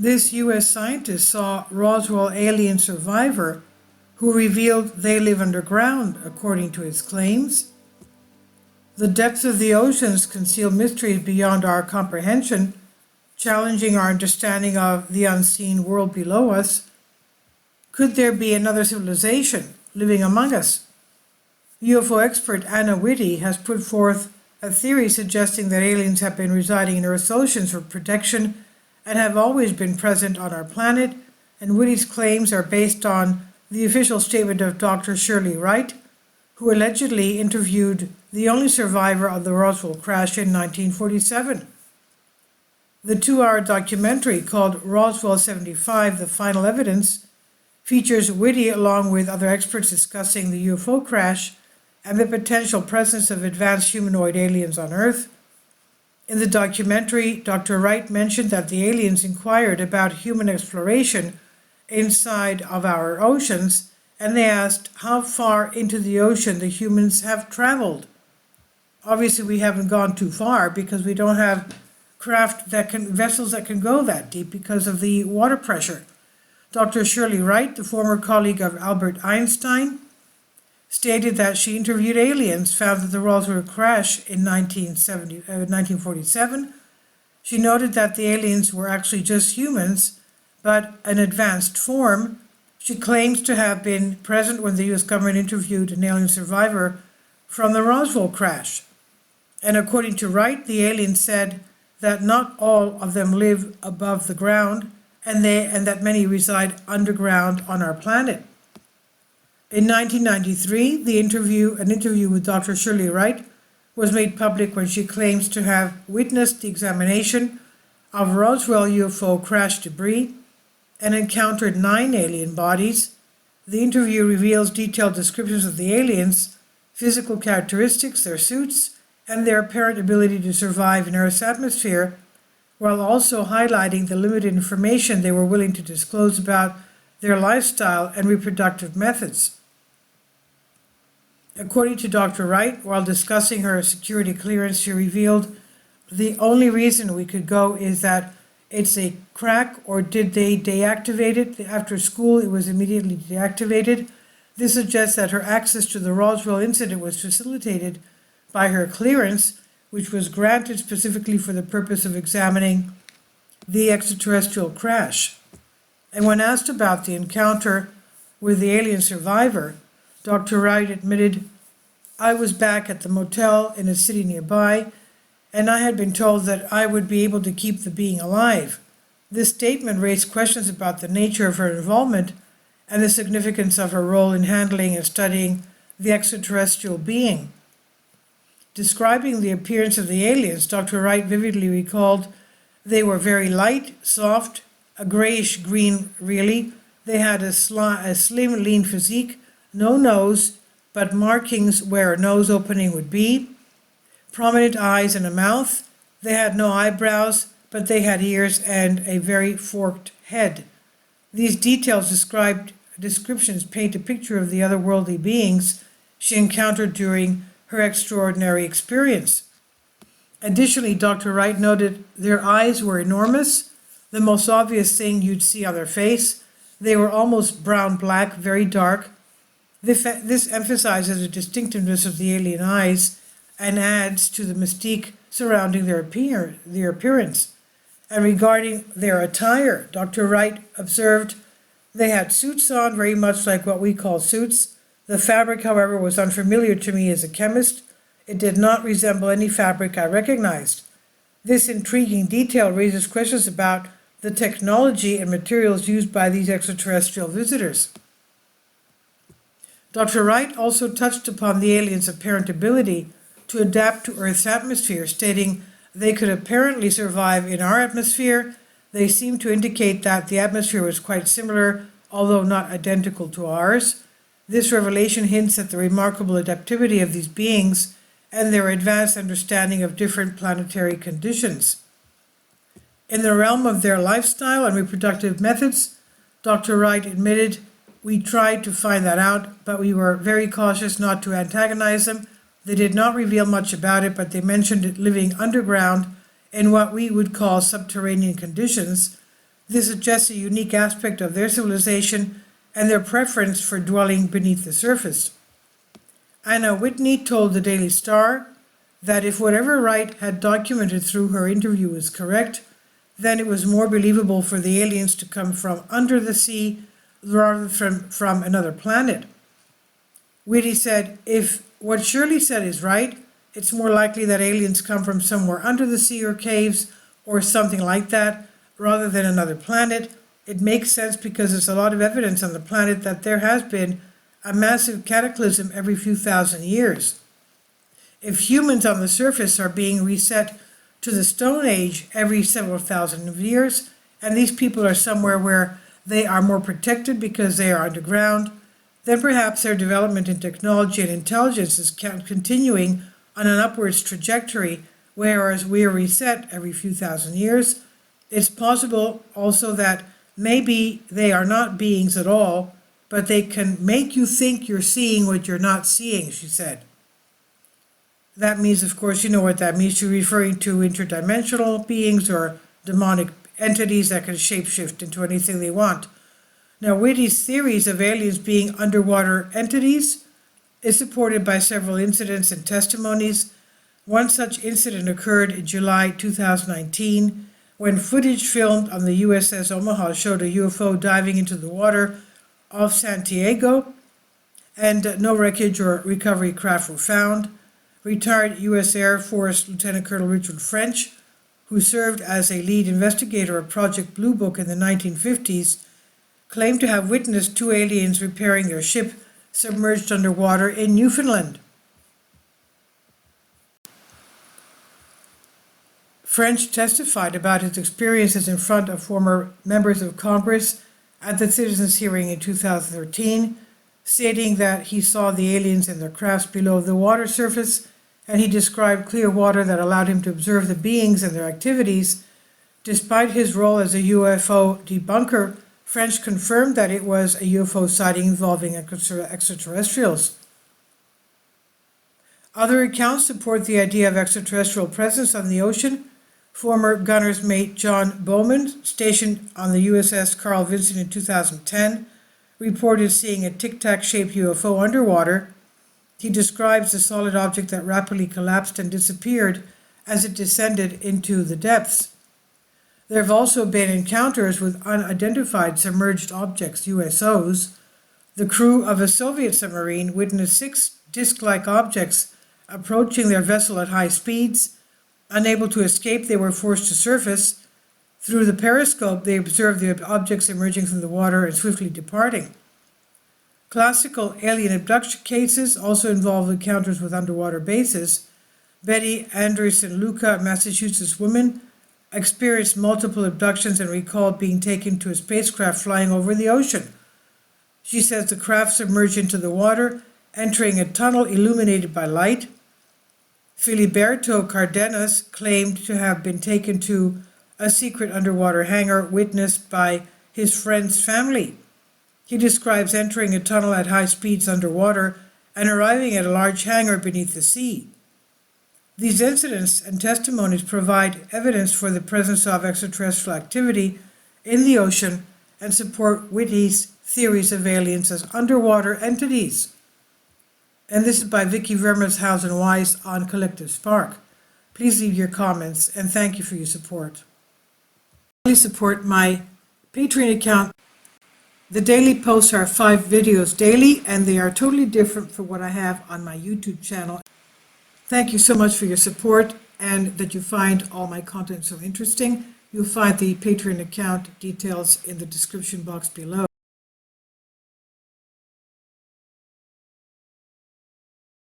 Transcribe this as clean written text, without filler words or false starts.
This U.S. scientist saw Roswell alien survivor who revealed they live underground, according to his claims. The depths of the oceans conceal mysteries beyond our comprehension, challenging our understanding of the unseen world below us. Could there be another civilization living among us? UFO expert Anna Whitty has put forth a theory suggesting that aliens have been residing in Earth's oceans for protection and have always been present on our planet, and Whitty's claims are based on the official statement of Dr. Shirley Wright, who allegedly interviewed the only survivor of the Roswell crash in 1947. The 2-hour documentary called Roswell 75, The Final Evidence, features Whitty along with other experts discussing the UFO crash and the potential presence of advanced humanoid aliens on Earth. In the documentary, Dr. Wright mentioned that the aliens inquired about human exploration inside of our oceans, and they asked how far into the ocean the humans have traveled. Obviously, we haven't gone too far because we don't have vessels that can go that deep because of the water pressure. Dr. Shirley Wright, the former colleague of Albert Einstein, stated that she interviewed aliens found at the Roswell crash in 1947. She noted that the aliens were actually just humans, but an advanced form. She claims to have been present when the U.S. government interviewed an alien survivor from the Roswell crash. And according to Wright, the aliens said that not all of them live above the ground, and that many reside underground on our planet. In 1993, an interview with Dr. Shirley Wright was made public when she claims to have witnessed the examination of Roswell UFO crash debris and encountered 9 alien bodies. The interview reveals detailed descriptions of the aliens, physical characteristics, their suits, and their apparent ability to survive in Earth's atmosphere, while also highlighting the limited information they were willing to disclose about their lifestyle and reproductive methods. According to Dr. Wright, while discussing her security clearance, she revealed the only reason we could go is that it's a crack, or did they deactivate it? After school, it was immediately deactivated. This suggests that her access to the Roswell incident was facilitated by her clearance, which was granted specifically for the purpose of examining the extraterrestrial crash. And when asked about the encounter with the alien survivor, Dr. Wright admitted, "I was back at the motel in a city nearby, and I had been told that I would be able to keep the being alive." This statement raised questions about the nature of her involvement and the significance of her role in handling and studying the extraterrestrial being. Describing the appearance of the aliens, Dr. Wright vividly recalled they were very light, soft, a grayish-green really. They had a slim, lean physique, no nose, but markings where a nose opening would be, prominent eyes and a mouth. They had no eyebrows, but they had ears and a very forked head. These detailed descriptions paint a picture of the otherworldly beings she encountered during her extraordinary experience. Additionally, Dr. Wright noted their eyes were enormous, the most obvious thing you'd see on their face. They were almost brown-black, very dark. This emphasizes the distinctiveness of the alien eyes and adds to the mystique surrounding their appearance. And regarding their attire, Dr. Wright observed they had suits on, very much like what we call suits. The fabric, however, was unfamiliar to me as a chemist. It did not resemble any fabric I recognized. This intriguing detail raises questions about the technology and materials used by these extraterrestrial visitors. Dr. Wright also touched upon the aliens' apparent ability to adapt to Earth's atmosphere, stating they could apparently survive in our atmosphere. They seem to indicate that the atmosphere was quite similar, although not identical to ours. This revelation hints at the remarkable adaptivity of these beings and their advanced understanding of different planetary conditions. In the realm of their lifestyle and reproductive methods, Dr. Wright admitted, "We tried to find that out, but we were very cautious not to antagonize them. They did not reveal much about it, but they mentioned it living underground in what we would call subterranean conditions. This suggests a unique aspect of their civilization and their preference for dwelling beneath the surface. Anna Whitney told the Daily Star that if whatever Wright had documented through her interview was correct, then it was more believable for the aliens to come from under the sea rather than from another planet. Whitney said, if what Shirley said is right, it's more likely that aliens come from somewhere under the sea or caves or something like that rather than another planet. It makes sense because there's a lot of evidence on the planet that there has been a massive cataclysm every few thousand years. If humans on the surface are being reset to the Stone Age every several thousand years, and these people are somewhere where they are more protected because they are underground, then perhaps their development in technology and intelligence is continuing on an upwards trajectory, whereas we are reset every few thousand years. It's possible also that maybe they are not beings at all, but they can make you think you're seeing what you're not seeing, she said. That means, of course, you know what that means. She's referring to interdimensional beings or demonic entities that can shapeshift into anything they want. Now, Whitney's theories of aliens being underwater entities is supported by several incidents and testimonies. One such incident occurred in July 2019 when footage filmed on the USS Omaha showed a UFO diving into the water off Santiago, and no wreckage or recovery craft were found. Retired U.S. Air Force Lieutenant Colonel Richard French, who served as a lead investigator of Project Blue Book in the 1950s, claimed to have witnessed two aliens repairing their ship submerged underwater in Newfoundland. French testified about his experiences in front of former members of Congress at the citizens' hearing in 2013, stating that he saw the aliens in their crafts below the water surface, and he described clear water that allowed him to observe the beings and their activities. Despite his role as a UFO debunker, French confirmed that it was a UFO sighting involving extraterrestrials. Other accounts support the idea of extraterrestrial presence on the ocean. Former gunner's mate John Bowman, stationed on the USS Carl Vinson in 2010, reported seeing a tic-tac-shaped UFO underwater. He describes the solid object that rapidly collapsed and disappeared as it descended into the depths. There have also been encounters with unidentified submerged objects, USOs. The crew of a Soviet submarine witnessed 6 disc-like objects approaching their vessel at high speeds. Unable to escape, they were forced to surface. Through the periscope, they observed the objects emerging from the water and swiftly departing. Classical alien abduction cases also involve encounters with underwater bases. Betty Anderson Luca, a Massachusetts woman, experienced multiple abductions and recalled being taken to a spacecraft flying over the ocean. She says the craft submerged into the water, entering a tunnel illuminated by light. Filiberto Cardenas claimed to have been taken to a secret underwater hangar witnessed by his friend's family. He describes entering a tunnel at high speeds underwater and arriving at a large hangar beneath the sea. These incidents and testimonies provide evidence for the presence of extraterrestrial activity in the ocean and support Whitney's theories of aliens as underwater entities. And this is by Vicky Vermershausen Weiss on Collective Spark. Please leave your comments and thank you for your support. Please support my Patreon account. The daily posts are 5 videos daily, and they are totally different from what I have on my YouTube channel. Thank you so much for your support and that you find all my content so interesting. You'll find the Patreon account details in the description box below.